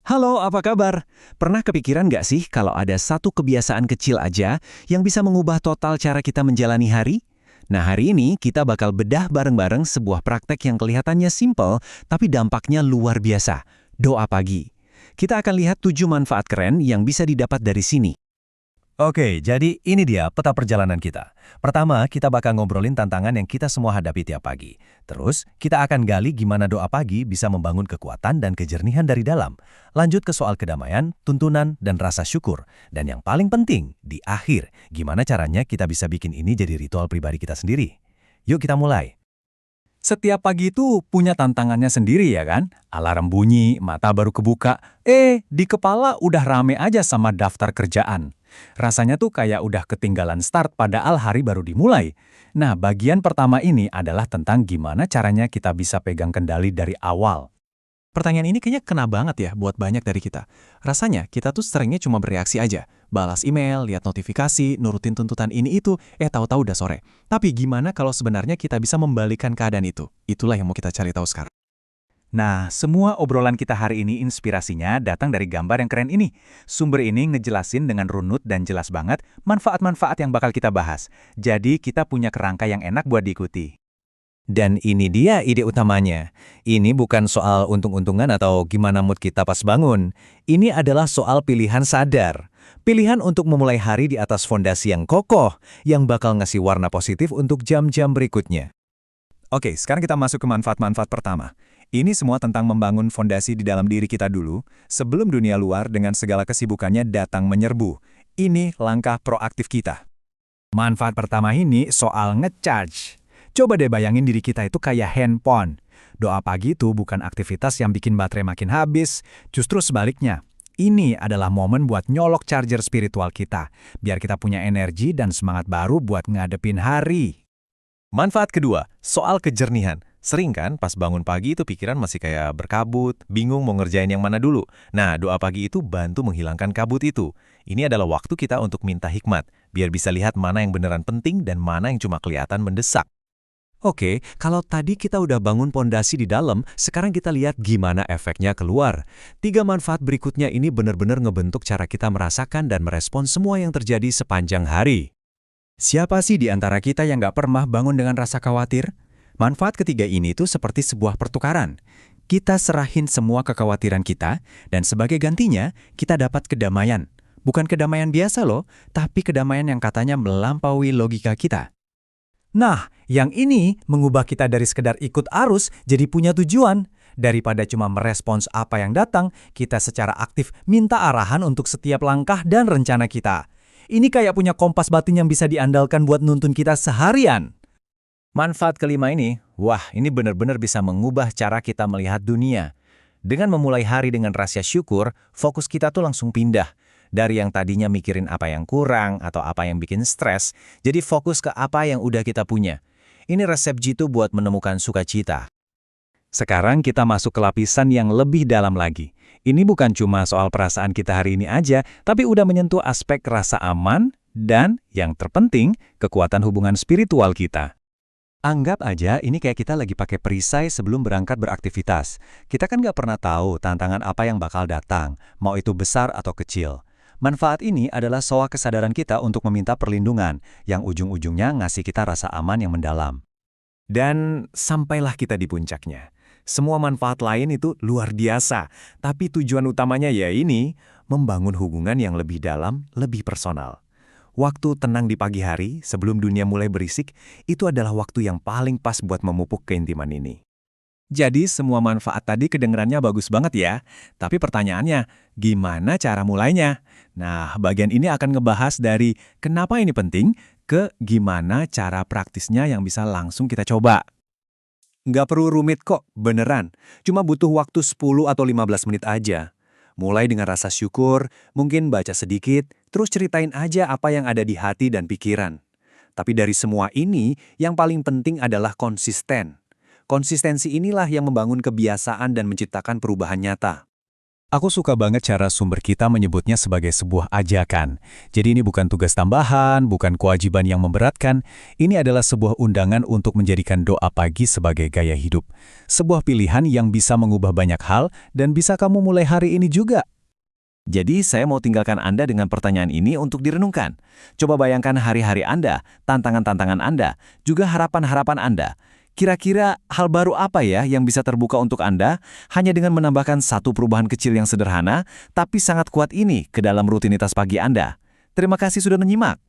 Halo, apa kabar? Pernah kepikiran nggak sih kalau ada satu kebiasaan kecil aja yang bisa mengubah total cara kita menjalani hari? Nah, hari ini kita bakal bedah bareng-bareng sebuah praktek yang kelihatannya simpel, tapi dampaknya luar biasa. Doa pagi. Kita akan lihat 7 manfaat keren yang bisa didapat dari sini. Oke, jadi ini dia peta perjalanan kita. Pertama, kita bakal ngobrolin tantangan yang kita semua hadapi tiap pagi. Terus, kita akan gali gimana doa pagi bisa membangun kekuatan dan kejernihan dari dalam. Lanjut ke soal kedamaian, tuntunan, dan rasa syukur. Dan yang paling penting, di akhir, gimana caranya kita bisa bikin ini jadi ritual pribadi kita sendiri. Yuk kita mulai. Setiap pagi itu punya tantangannya sendiri ya kan? Alarm bunyi, mata baru kebuka. Di kepala udah rame aja sama daftar kerjaan. Rasanya tuh kayak udah ketinggalan start padahal hari baru dimulai. Nah, bagian pertama ini adalah tentang gimana caranya kita bisa pegang kendali dari awal. Pertanyaan ini kayaknya kena banget ya buat banyak dari kita. Rasanya kita tuh seringnya cuma bereaksi aja. Balas email, lihat notifikasi, nurutin tuntutan ini itu, tahu-tahu udah sore. Tapi gimana kalau sebenarnya kita bisa membalikan keadaan itu? Itulah yang mau kita cari tahu sekarang. Nah, semua obrolan kita hari ini inspirasinya datang dari gambar yang keren ini. Sumber ini ngejelasin dengan runut dan jelas banget manfaat-manfaat yang bakal kita bahas. Jadi kita punya kerangka yang enak buat diikuti. Dan ini dia ide utamanya. Ini bukan soal untung-untungan atau gimana mood kita pas bangun. Ini adalah soal pilihan sadar. Pilihan untuk memulai hari di atas fondasi yang kokoh, yang bakal ngasih warna positif untuk jam-jam berikutnya. Oke, sekarang kita masuk ke manfaat-manfaat pertama. Ini semua tentang membangun fondasi di dalam diri kita dulu, sebelum dunia luar dengan segala kesibukannya datang menyerbu. Ini langkah proaktif kita. Manfaat pertama ini soal ngecharge. Coba deh bayangin diri kita itu kayak handphone. Doa pagi itu bukan aktivitas yang bikin baterai makin habis, justru sebaliknya. Ini adalah momen buat nyolok charger spiritual kita, biar kita punya energi dan semangat baru buat ngadepin hari. Manfaat kedua, soal kejernihan. Sering kan pas bangun pagi itu pikiran masih kayak berkabut, bingung mau ngerjain yang mana dulu. Nah, doa pagi itu bantu menghilangkan kabut itu. Ini adalah waktu kita untuk minta hikmat, biar bisa lihat mana yang beneran penting dan mana yang cuma kelihatan mendesak. Oke, kalau tadi kita udah bangun pondasi di dalam, sekarang kita lihat gimana efeknya keluar. 3 manfaat berikutnya ini benar-benar ngebentuk cara kita merasakan dan merespon semua yang terjadi sepanjang hari. Siapa sih di antara kita yang nggak pernah bangun dengan rasa khawatir? Manfaat ketiga ini tuh seperti sebuah pertukaran. Kita serahin semua kekhawatiran kita, dan sebagai gantinya, kita dapat kedamaian. Bukan kedamaian biasa loh, tapi kedamaian yang katanya melampaui logika kita. Nah, yang ini mengubah kita dari sekedar ikut arus jadi punya tujuan. Daripada cuma merespons apa yang datang, kita secara aktif minta arahan untuk setiap langkah dan rencana kita. Ini kayak punya kompas batin yang bisa diandalkan buat nuntun kita seharian. Manfaat kelima ini, ini benar-benar bisa mengubah cara kita melihat dunia. Dengan memulai hari dengan rasa syukur, fokus kita tuh langsung pindah. Dari yang tadinya mikirin apa yang kurang atau apa yang bikin stres, jadi fokus ke apa yang udah kita punya. Ini resep jitu buat menemukan sukacita. Sekarang kita masuk ke lapisan yang lebih dalam lagi. Ini bukan cuma soal perasaan kita hari ini aja, tapi udah menyentuh aspek rasa aman dan, yang terpenting, kekuatan hubungan spiritual kita. Anggap aja ini kayak kita lagi pakai perisai sebelum berangkat beraktivitas. Kita kan nggak pernah tahu tantangan apa yang bakal datang, mau itu besar atau kecil. Manfaat ini adalah soal kesadaran kita untuk meminta perlindungan, yang ujung-ujungnya ngasih kita rasa aman yang mendalam. Dan sampailah kita di puncaknya. Semua manfaat lain itu luar biasa, tapi tujuan utamanya ya ini, membangun hubungan yang lebih dalam, lebih personal. Waktu tenang di pagi hari, sebelum dunia mulai berisik, itu adalah waktu yang paling pas buat memupuk keintiman ini. Jadi semua manfaat tadi kedengerannya bagus banget ya, tapi pertanyaannya, gimana cara mulainya? Nah, bagian ini akan ngebahas dari kenapa ini penting, ke gimana cara praktisnya yang bisa langsung kita coba. Nggak perlu rumit kok, beneran. Cuma butuh waktu 10 atau 15 menit aja. Mulai dengan rasa syukur, mungkin baca sedikit, terus ceritain aja apa yang ada di hati dan pikiran. Tapi dari semua ini, yang paling penting adalah konsisten. Konsistensi inilah yang membangun kebiasaan dan menciptakan perubahan nyata. Aku suka banget cara sumber kita menyebutnya sebagai sebuah ajakan. Jadi ini bukan tugas tambahan, bukan kewajiban yang memberatkan. Ini adalah sebuah undangan untuk menjadikan doa pagi sebagai gaya hidup. Sebuah pilihan yang bisa mengubah banyak hal dan bisa kamu mulai hari ini juga. Jadi saya mau tinggalkan Anda dengan pertanyaan ini untuk direnungkan. Coba bayangkan hari-hari Anda, tantangan-tantangan Anda, juga harapan-harapan Anda. Kira-kira hal baru apa ya yang bisa terbuka untuk Anda hanya dengan menambahkan satu perubahan kecil yang sederhana, tapi sangat kuat ini ke dalam rutinitas pagi Anda? Terima kasih sudah menyimak.